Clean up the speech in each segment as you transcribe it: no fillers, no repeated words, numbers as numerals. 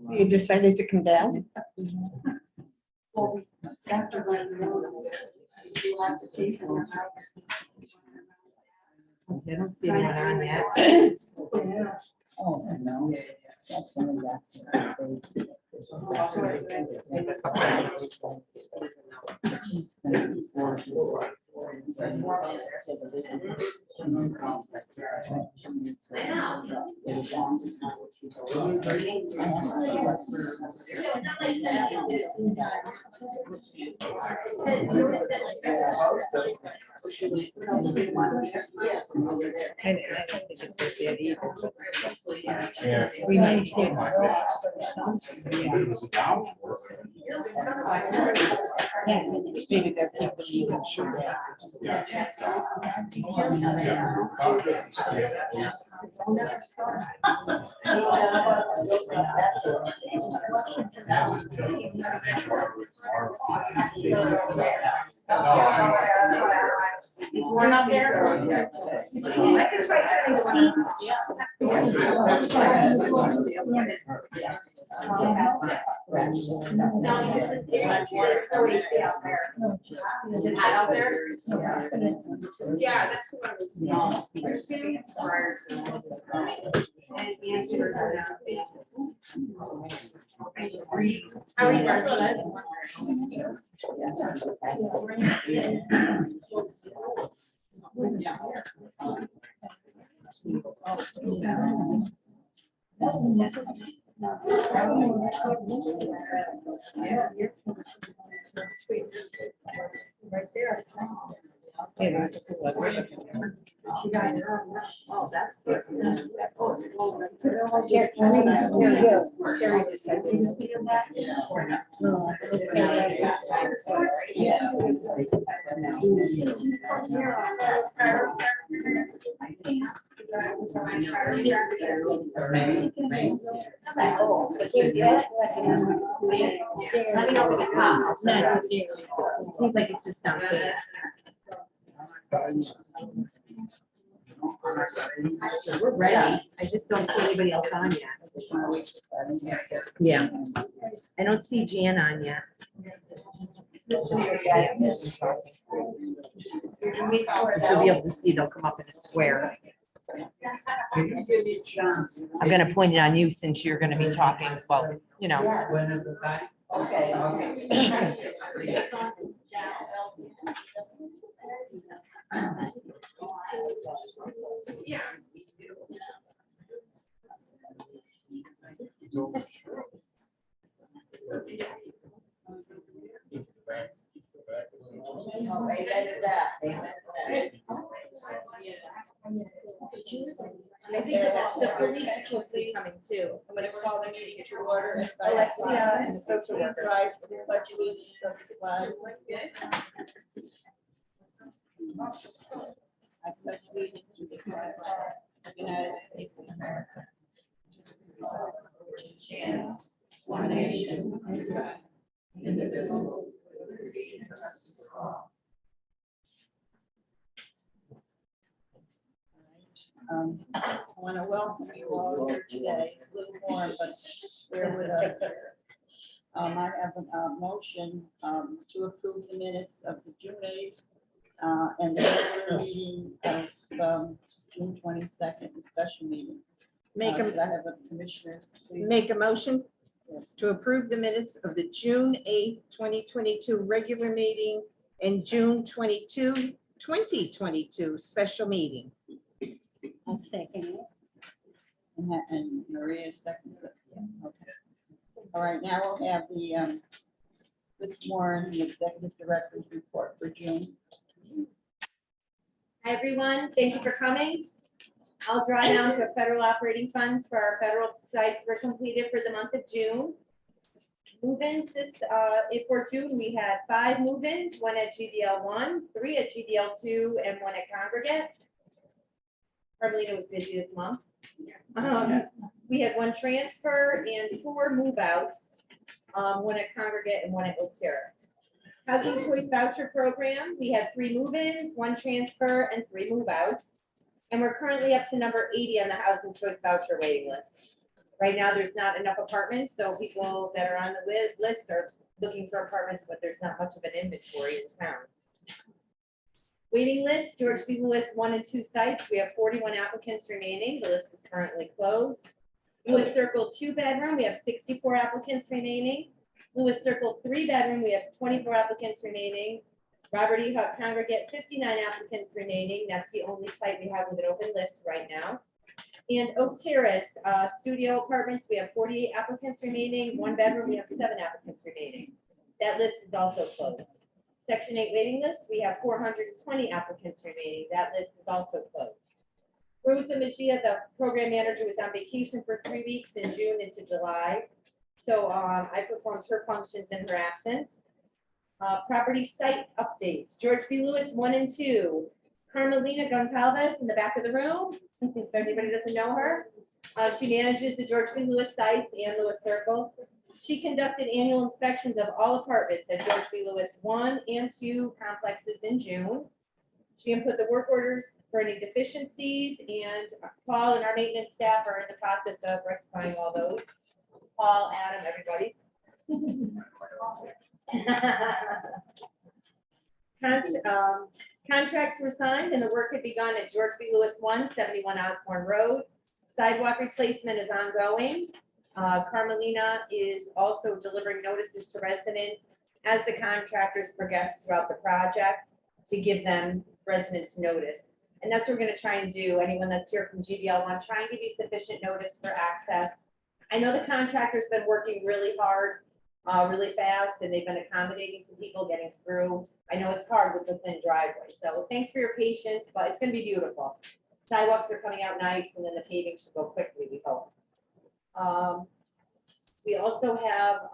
You decided to come down? I don't see anyone on yet. Oh, no. I don't think it's that bad either. Yeah. We might get maybe they're people eating sugar. Is one up there? I can try to see. Is it hot out there? Yeah, that's what I was. Prior to. And answers. How are you guys? Right there. Yeah, there's a cool website. Oh, that's good. Terry decided to feel that. Let me know if it's hot. Seems like it's just downstairs. We're ready. I just don't see anybody else on yet. Yeah. I don't see Jan on yet. But you'll be able to see, they'll come up in a square. I'm gonna point it on you since you're gonna be talking, well, you know. When is the time? Okay. Yeah. I think the police is supposed to be coming too. I'm gonna call the meeting to order. Alexia and the social Please rise for the pledge of allegiance of the flag. I pledge allegiance to the flag of the United States of America. One nation, under God, indivisible, with liberty and justice for all. I want to welcome you all here today. It's a little warm, but bear with us. I have a motion to approve the minutes of the June 8th and the regular meeting of June 22nd, the special meeting. Make Could I a, have a commissioner, please? make a motion Yes. to approve the minutes of the June 8th, 2022 regular meeting and June 22, 2022 special meeting. I'll second it. And Maria seconds it. Okay. All right, now we'll have the Ms. Warren, the executive director's report for June. Hi, everyone. Thank you for coming. All drawdowns of federal operating funds for our federal sites were completed for the month of June. Move-ins for June, we had 5 move-ins, 1 at GDL 1, 3 at GDL 2, and 1 at Congregate. Carmelita was busy this month. We had 1 transfer and 4 move-outs, 1 at Congregate and 1 at Oak Terrace. Housing Choice Voucher Program, we had 3 move-ins, 1 transfer, and 3 move-outs. And we're currently up to number 80 on the housing choice voucher waiting list. Right now, there's not enough apartments, so people that are on the list are looking for apartments, but there's not much of an inventory in town. Waiting list, George B. Lewis 1 and 2 sites, we have 41 applicants remaining. The list is currently closed. Lewis Circle 2-bedroom, we have 64 applicants remaining. Lewis Circle 3-bedroom, we have 24 applicants remaining. Robert E. Huck Congregate, 59 applicants remaining. That's the only site we have with an open list right now. And Oak Terrace, studio apartments, we have 48 applicants remaining. 1-bedroom, we have 7 applicants remaining. That list is also closed. Section 8 waiting list, we have 420 applicants remaining. That list is also closed. Rosa Mejia, the program manager, was on vacation for 3 weeks in June into July. So I performed her functions in her absence. Property site updates, George B. Lewis 1 and 2. Carmelina Goncalves in the back of the room, if anybody doesn't know her. She manages the George B. Lewis sites and Lewis Circle. She conducted annual inspections of all apartments at George B. Lewis 1 and 2 complexes in June. She input the work orders for any deficiencies, and Paul and our maintenance staff are in the process of rectifying all those. Paul, Adam, everybody. Contracts were signed and the work had begun at George B. Lewis 1, 71 Osborne Road. Sidewalk replacement is ongoing. Carmelina is also delivering notices to residents as the contractors progress throughout the project to give them residents notice. And that's what we're going to try and do. Anyone that's here from GBL1, try and give you sufficient notice for access. I know the contractor's been working really hard, really fast, and they've been accommodating to people getting through. I know it's hard with the thin driveway, so thanks for your patience, but it's going to be beautiful. Sidewalks are coming out nice, and then the paving should go quickly, we hope. We also have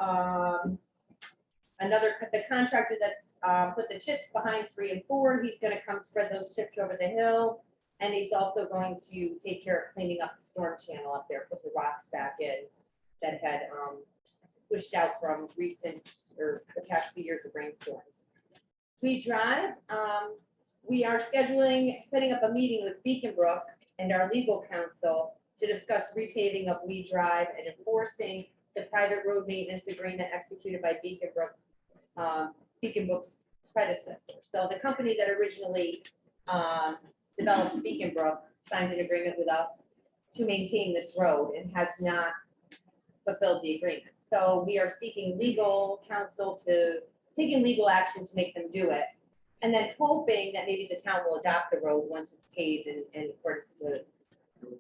the contractor that's put the chips behind 3 and 4. He's going to come spread those chips over the hill. And he's also going to take care of cleaning up the storm channel up there, put the rocks back in that had pushed out from recent or the past few years of rainstorms. We Drive, we are setting up a meeting with Beacon Brook and our legal counsel to discuss repaving of We Drive and enforcing the private road maintenance agreement executed by Beacon Brook's predecessor. So the company that originally developed Beacon Brook signed an agreement with us to maintain this road and has not fulfilled the agreement. So we are seeking legal counsel to taking legal action to make them do it. And then hoping that maybe the town will adopt the road once it's paved in accordance to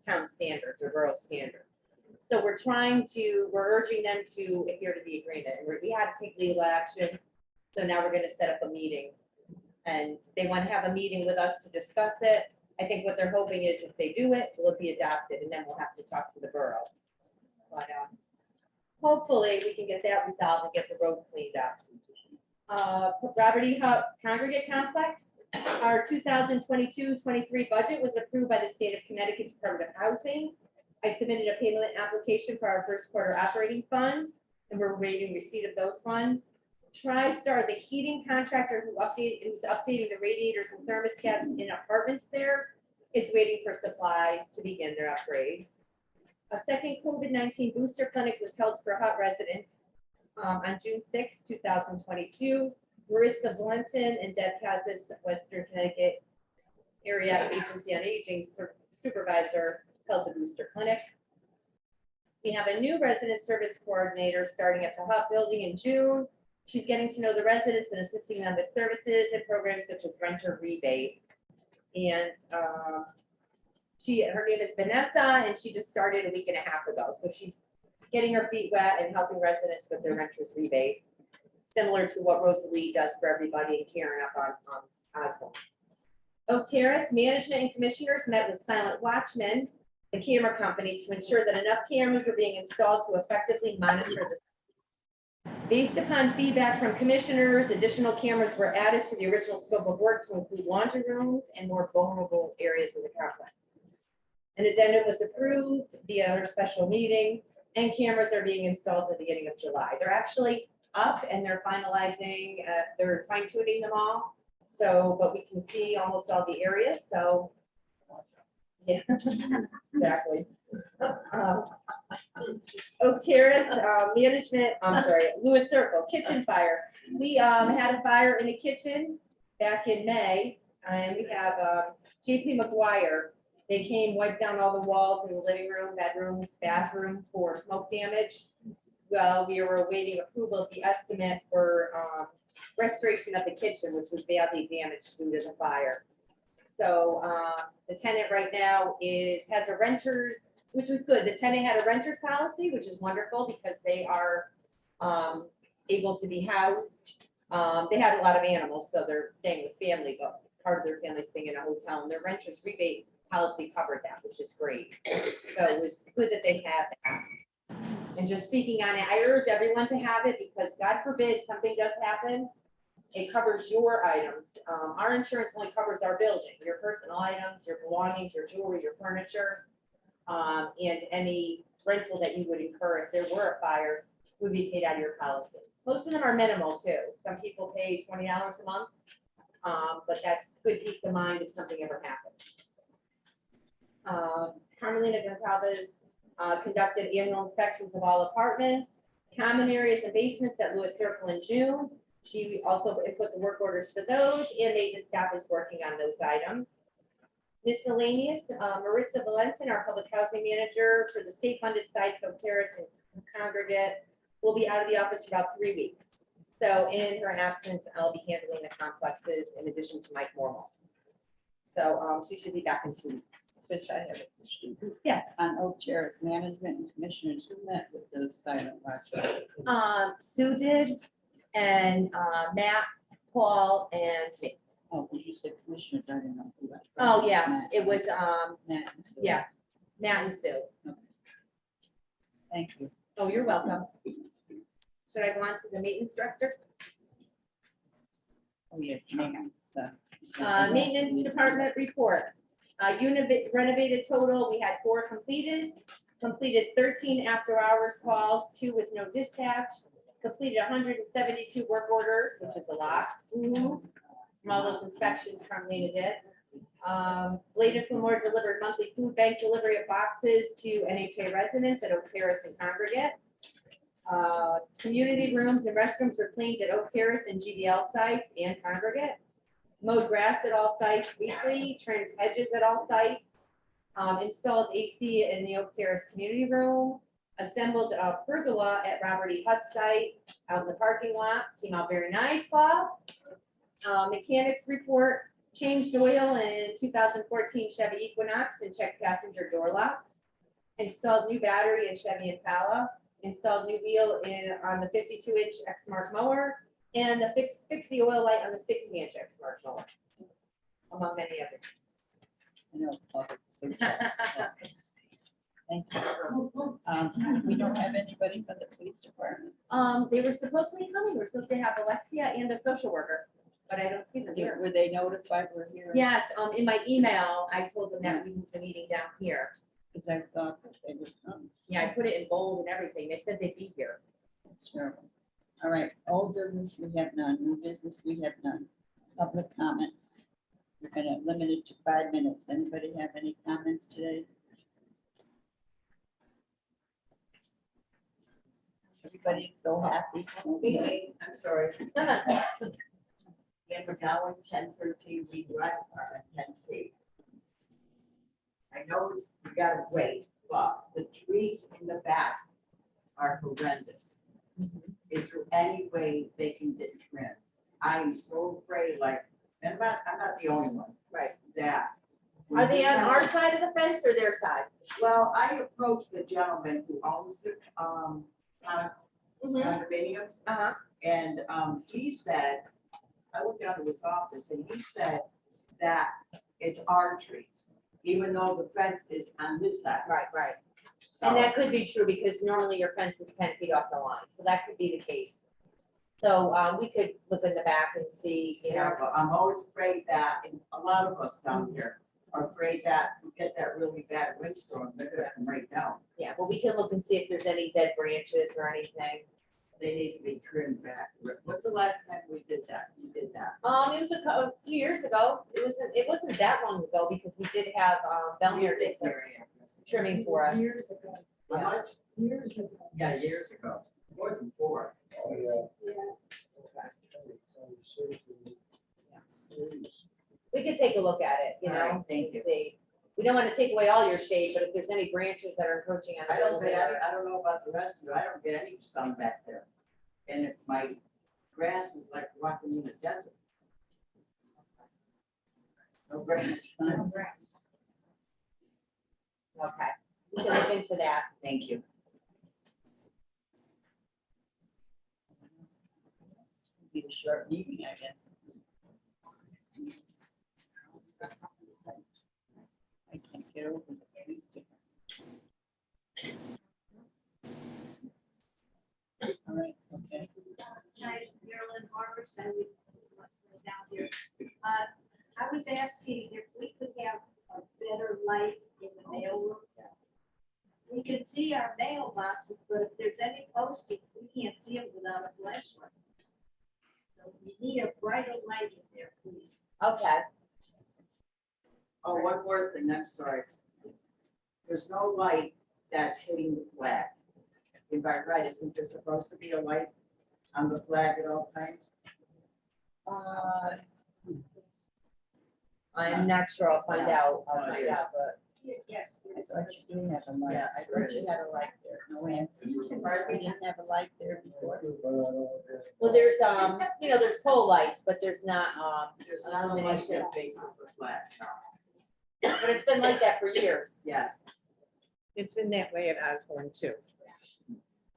town standards or borough standards. So we're urging them to adhere to the agreement. And we had to take legal action. So now we're going to set up a meeting. And they want to have a meeting with us to discuss it. I think what they're hoping is if they do it, will it be adopted, and then we'll have to talk to the borough. But hopefully we can get that resolved and get the road cleaned up. Robert E. Huck Congregate Complex, our 2022-23 budget was approved by the state of Connecticut Department of Housing. I submitted a payment application for our first quarter operating funds, and we're awaiting receipt of those funds. TriStar, the heating contractor who's updating the radiators and thermostats in apartments there, is waiting for supplies to begin their upgrades. A second COVID-19 booster clinic was held for HUT residents on June 6, 2022. Maritza Valentin and Deb Kazis, Western Connecticut Area Agency on Aging supervisor, held the booster clinic. We have a new resident service coordinator starting at the HUT building in June. She's getting to know the residents and assisting them with services and programs such as renter rebate. And her name is Vanessa, and she just started a week and a half ago. So she's getting her feet wet and helping residents with their renters rebate, similar to what Rosalie does for everybody and Karen up on Osborne. Oak Terrace management and commissioners met with Silent Watchmen, the camera company, to ensure that enough cameras are being installed to effectively monitor the. Based upon feedback from commissioners, additional cameras were added to the original scope of work to include laundry rooms and more vulnerable areas of the complex. An addendum was approved via our special meeting, and cameras are being installed at the beginning of July. They're actually up and they're finalizing, they're fine tuning them all. So, but we can see almost all the areas. So Yeah, exactly. Oak Terrace, management, I'm sorry, Lewis Circle, kitchen fire. We, had a fire in the kitchen back in May, and we have, JP McGuire. They came, wiped down all the walls in the living room, bedrooms, bathroom for smoke damage. Well, we were awaiting approval of the estimate for, restoration of the kitchen, which was badly damaged due to the fire. So, the tenant right now has a renters, which was good. The tenant had a renters policy, which is wonderful because they are, able to be housed. They had a lot of animals, so they're staying with family, but part of their family staying in a hotel, and their renters rebate policy covered that, which is great. So it was good that they had that. And just speaking on it, I urge everyone to have it because God forbid something does happen, it covers your items. Our insurance only covers our building, your personal items, your belongings, your jewelry, your furniture, and any rental that you would incur if there were a fire would be paid out of your policy. Most of them are minimal too. Some people pay $20 a month, but that's good peace of mind if something ever happens. Carmelina Goncalves conducted annual inspections of all apartments, common areas and basements at Lewis Circle in June. She also input the work orders for those, and maintenance staff is working on those items. Miscellaneous, Maritza Valentin, our public housing manager for the state-funded sites of Terrace and Congregate, will be out of the office for about 3 weeks. So in her absence, I'll be handling the complexes in addition to Mike Mormel. So she should be back in 2 weeks. Just I have it. Yes. On Oak Terrace Management and Commissioners, who met with the silent watcher? Sue did, and Matt, Paul, and me. Oh, because you said commissioners, I didn't know who that. Oh, yeah, Matt. it was, Matt and Sue. yeah, Matt and Sue. Thank you. Oh, you're welcome. Should I go on to the maintenance director? Oh, yes, maintenance. Maintenance department report. Unit renovated total, we had 4 completed. Completed 13 after hours calls, 2 with no dispatch. Completed 172 work orders, which is a lot. From all those inspections Carmelina did. Latest Lamore delivered monthly food bank delivery of boxes to NHA residents at Oak Terrace and Congregate. Community rooms and restrooms were cleaned at Oak Terrace and GBL sites and Congregate. Mowed grass at all sites weekly, trimmed hedges at all sites. Installed AC in the Oak Terrace community room. Assembled a pergola at Robert E. Hutt's site out in the parking lot. Came out very nice, Bob. Mechanics report, changed oil in 2014 Chevy Equinox and checked passenger door lock. Installed new battery in Chevy Impala. Installed new wheel on the 52-inch X-Mark mower. And the fix the oil light on the 60-inch X-Mark mower, among many others. I know, thank you. We don't have anybody from the police department. They were supposed to be coming. We're supposed to have Alexia and a social worker, but I don't see them here. Were they notified we're here? Yes, in my email, I told them that we moved the meeting down here. Because I thought that they would come. Yeah, I put it in bold and everything. They said they'd be here. That's terrible. All right, old business, we have none. New business, we have none. Public comment. We're gonna limit it to 5 minutes. Anybody have any comments today? Everybody's so happy. I'm sorry. Uh-huh. Yeah, we're now in 1013, we drive our 10C. I know it's, we gotta wait, but the trees in the back are horrendous. Is there any way they can get trimmed? I'm so afraid, like, and I'm not the only one. Right. That. Are they on our side of the fence or their side? Well, I approached the gentleman who owns the, Mhm. condominiums, Uh-huh. and, he said, I went down to his office, and he said that it's our trees, even though the fence is on this side. Right, right. So, And that could be true because normally your fence is 10 feet off the line. So that could be the case. So we could look in the back and see, you know. terrible. I'm always afraid that, and a lot of us down here are afraid that we get that really bad windstorm, they're gonna come right down. Yeah, but we can look and see if there's any dead branches or anything. They need to be trimmed back. What's the last time we did that? You did that? It was a few years ago. It wasn't that long ago because we did have, Belmere did some trimming for us. Years ago. How much? Years ago. Yeah, years ago, more than 4. We could take a look at it, you All right, know? thank and you. see. We don't want to take away all your shade, but if there's any branches that are encroaching on the I don't building. get any, I don't know about the rest of you, I don't get any sun back there. And if my grass is like walking in a desert. No grass. No grass. Okay, we can look into that. Thank you. Be a short meeting, I guess. I can't get over the police difference. All right, okay. Hi, Marilyn Morris, and we down here. I was asking if we could have a better light in the mailroom. We can see our mailboxes, but if there's any posting, we can't see them without a flashlight. So we need a brighter light in there, please. Okay, Oh, one more thing, I'm sorry. There's no light that's hitting the flag. If I'm right, isn't there supposed to be a light on the flag at all times? I'm not sure. I'll find out. I'll find out, but Yes. I thought you did have a light. Yeah, I thought you had a light there. No, Ann. We didn't have a light there before. well, there's you know, there's pole lights, but there's not There's not a light that faces the flag. but it's been like that for years. Yes. It's been that way at Osborne too.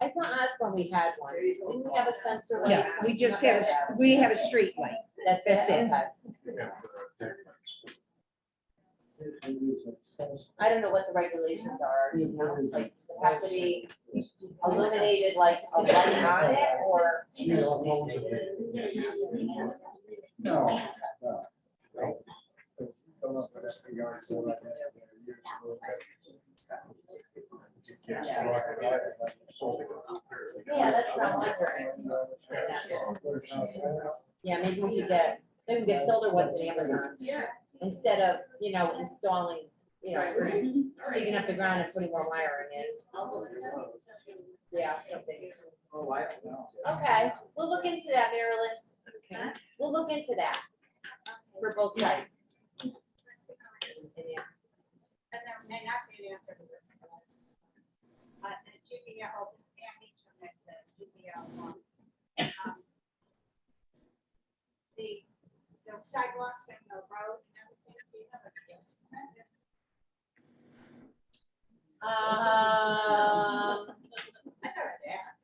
I thought Osborne we had one. Didn't we have a sensor? light? Yeah, we just have we have a street light. That's That's it. Okay. I don't know what the regulations are, you know, like, does it have to be eliminated, like, a light on it, or? No. Yeah, that's what I'm wondering. Yeah, maybe we could get solar ones in Amazon, instead of, you know, installing, you know, digging up the ground and putting more wiring in. Yeah, something. Oh, I don't know. Okay, we'll look into that, Marilyn. Okay. We'll look into that for both sides. And yeah. And there may not be an answer to this. The GBL, Andy from the GBL one. The sidewalks and the road and everything, do you have a guess? I heard that.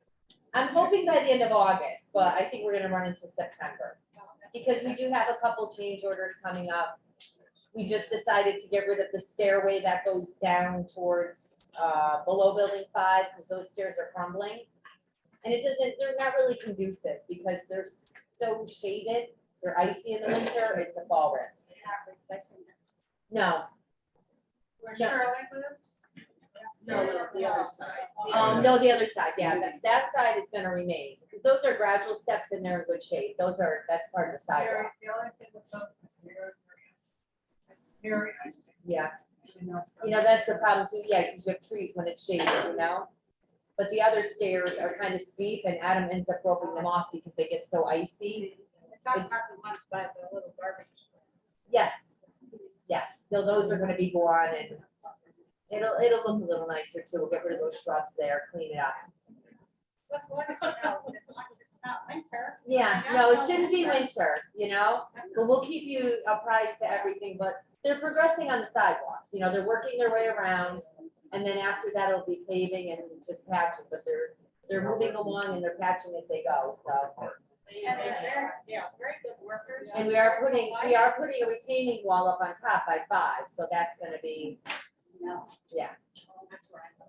I'm hoping by the end of August, but I think we're gonna run into September. Because we do have a couple change orders coming up. We just decided to get rid of the stairway that goes down towards, below building 5, because those stairs are crumbling. And it doesn't, they're not really conducive, because they're so shaded, they're icy in the winter, it's a fall risk. You're not replacing it. No, Where No. Shirley lives? No, the other side. no, the other side, yeah, that side is gonna remain, because those are gradual steps and they're in good shape, that's part of the sidewalk. The only thing with those is very icy. Yeah, You know, you know, that's the problem too, yeah, because you have trees when it's shaded, you know? But the other stairs are kind of steep and Adam ends up roping them off because they get so icy. Talking about the ones by the little garbage. Yes, yes, so those are gonna be gone and it'll look a little nicer too, we'll get rid of those shrubs there, clean it up. What's the one as long as it's not winter. Yeah, no, it shouldn't be winter, you know, but we'll keep you apprised to everything, but they're progressing on the sidewalks, you know, they're working their way around. And then after that, it'll be paving and just patching, but they're moving along and they're patching as they go, so. And they're very, very good workers. And we are putting a retaining wall up on top by 5, so that's gonna be, yeah.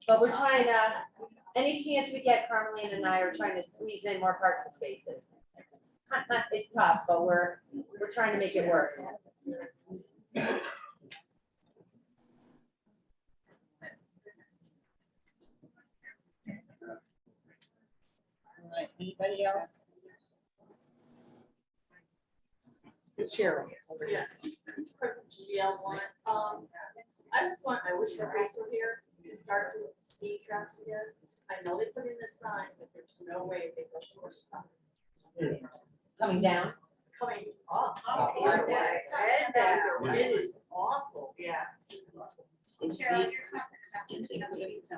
But we're trying to, any chance we get, Carmelina and I are trying to squeeze in more parking spaces. It's tough, but we're trying to make it work. right, anybody else? Cheryl. Yeah. GBL one, I just want, I wish the police were here to start doing speed traps again. I know they put in the sign, but there's no way they go to stop. Coming down. Coming up. Oh, I read that. It is awful. Yeah. Cheryl, your conference.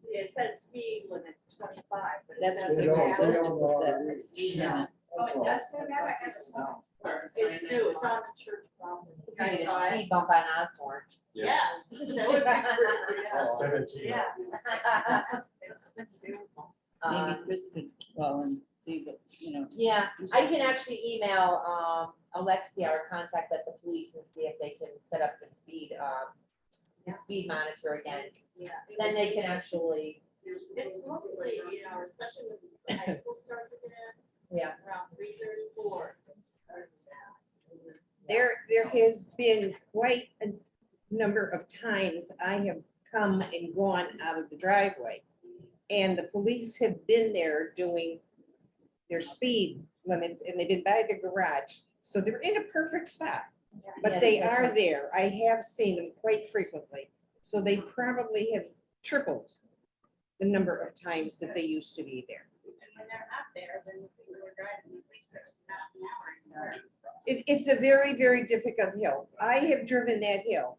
It said speed limit 25. but it That's what doesn't they're have- supposed to put the speed limit. Oh, it does say that, I have a phone. It's new, it's on the church property. You need a speed bump on Osborne. Yeah. That would be great, yeah. 17. Yeah. That's beautiful. Maybe Chris could call and see what, you know. Yeah, I can actually email Alexia or contact at the police and see if they can set up the speed monitor again. Yeah. Then they can actually, It's mostly, you know, especially when the high school starts again, yeah. around 3:34. There has been quite a number of times I have come and gone out of the driveway. And the police have been there doing their speed limits and they've been by the garage. So they're in a perfect spot. Yeah, But they that's are right. there. I have seen them quite frequently. So they probably have tripled the number of times that they used to be there. And when they're not there, then we were driving at least 6 miles an hour. It's a very, very difficult hill. I have driven that hill.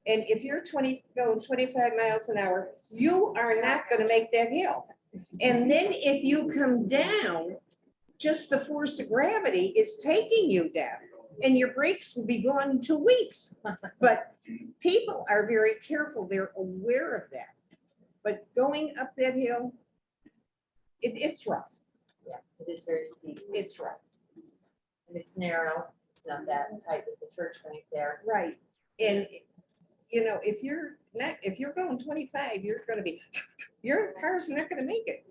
And if you're going 25 miles an hour, you are not gonna make that hill. And then if you come down, just the force of gravity is taking you down. And your brakes will be gone in 2 weeks. But people are very careful. They're aware of that. But going up that hill, it's rough. Yeah, it is very steep. It's rough. And it's narrow. It's not that tight with the church right there. Right. And, you know, if you're going 25, you're gonna be, your car's not gonna make it.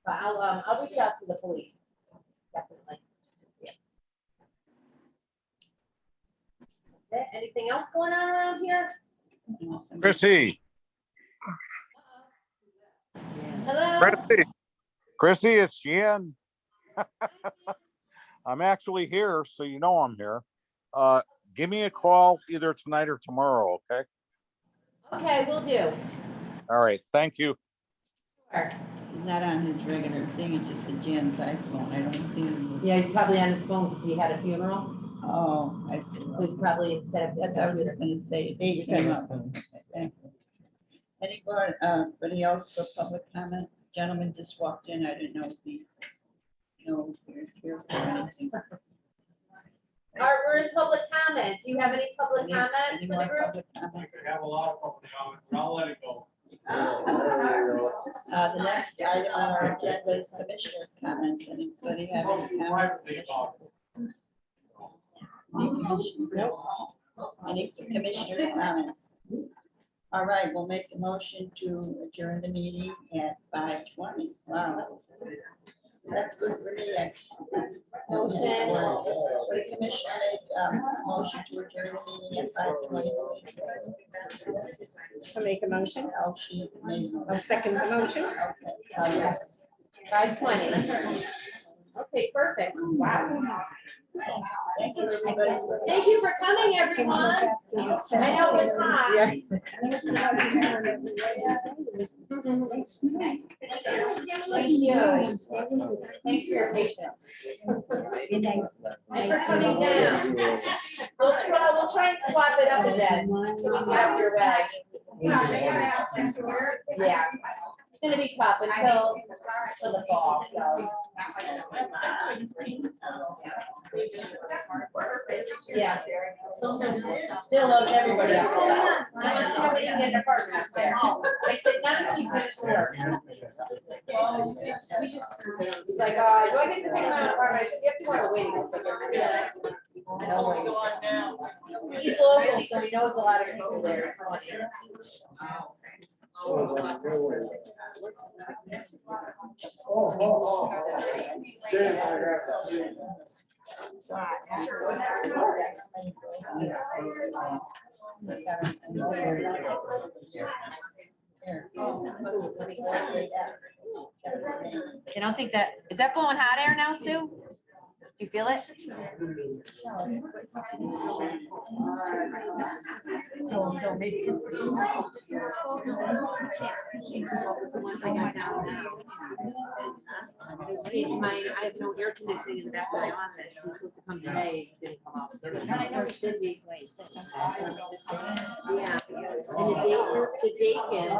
But I'll reach out to the police. Definitely. Yeah. Okay, anything else going on around here? Chrissy, Hello? Chrissy, it's Jan. I'm actually here, so you know I'm here. Give me a call either tonight or tomorrow, okay? Okay, we will do. All right, thank you. Sure. He's not on his regular thing, it just said Jan's iPhone, I don't see him. Yeah, he's probably on his phone because he had a funeral, Oh, I see. so he's probably instead of. That's what I was just gonna say. it Maybe just came so. up. Okay. Anybody else for public comment? Gentleman just walked in, I didn't know if he knows there's here for anything. All right, we're in public comment. Do you have any public Any- comment any for more the group? public comment? We have a lot of public comment, but I'll let it go. The next item on our agenda is commissioners' comments. Anybody have any comments? Privately about it. Any commissioners' comments? All right, we'll make a motion to adjourn the meeting at 5:20. Wow. That's good for me. Motion. The commissioner made motion to adjourn the meeting at 5:20. I'll make a motion. Oh, she made. I'll second the motion. Yes. 5:20. Okay, perfect. Wow. Thank you, everybody. Thank you for coming, everyone. I know it was hot. Yeah. Thank you. Thanks for your patience. And for coming down. We'll try and swap it up again, so we can get up your way. Yeah, it's gonna be tough until the fall, so. Yeah. Bill loads everybody up there. I want somebody to get an apartment up there. I said, not if you finish work. We just, he's like, do I get to pick my apartment? I said, you have to go on the waiting list. I guess. I told him to go on now. He's local, so he knows a lot of people there. It's funny. Here. Let me see. I don't think that, is that blowing hot air now, Sue? Do you feel it? I have no air conditioning in the back of my office. He was supposed to come today, didn't come up. But I know it's busy. Yeah, and the day kid